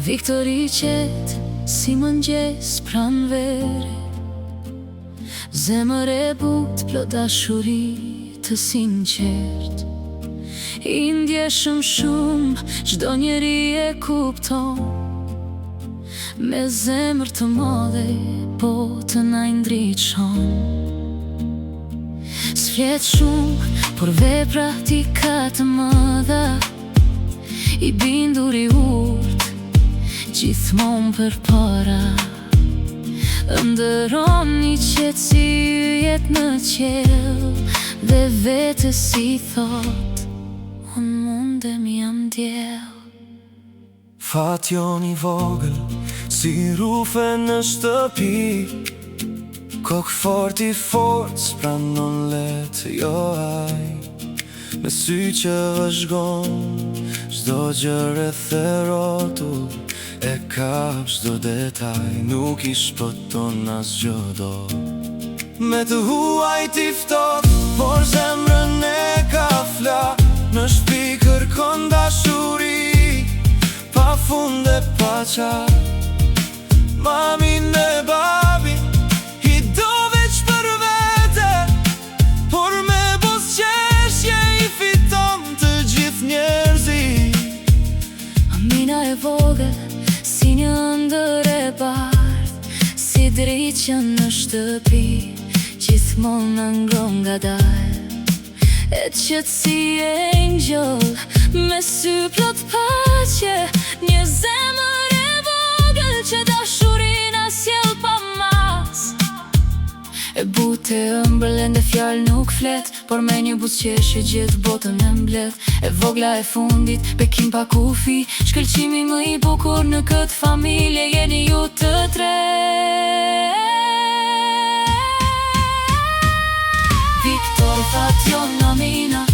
Viktori qetë si mëngjes pran vere, zemër e butë plot dashuri të sinqert. I ndjeshëm shumë, çdo njeri e kupton, me zemër të madhe, po të na ndriçon. S'flet shumë, por vepra ti ka të mëdha, i bindur i urt, gjithmonë përpara. Ndëron një qetësi yjet në qell, dhe vetës i thot, unë mundem jam djell. Fat jon i vogël, si rufe në shtëpi, kokë fort i fort, s'pranon let jo aj. Me sy që vëzhgon, çdo gjë rreth e rrotull, e kap çdo detaj, nuk i shpëton asgjë do. Me të huaj ti ftoft, por zemrën e ka fla, në shtëpi kërkon dashuri, pa fund e pa qar. Mamin e babin i do veç për vete, por me buzëqeshje i fiton të gjithë njerëzit. Amina e vogël, si një ëndër e bardh, si dritë që në shtëpi gjithmonë na ngron ngadalë. E qëtë si angel, me sy plot paqe, një zemër e vogël që dashurinë sjell pa mas. E butë e ëmbël ende fjalë nuk flet, por me një buzëqeshje gjithë botën e mbledh. E vogla e fundit, bekim pa kufi, shkëlqimi më i bukur në këtë familje, jeni ju të tre. Viktor, Fat jon, Amina,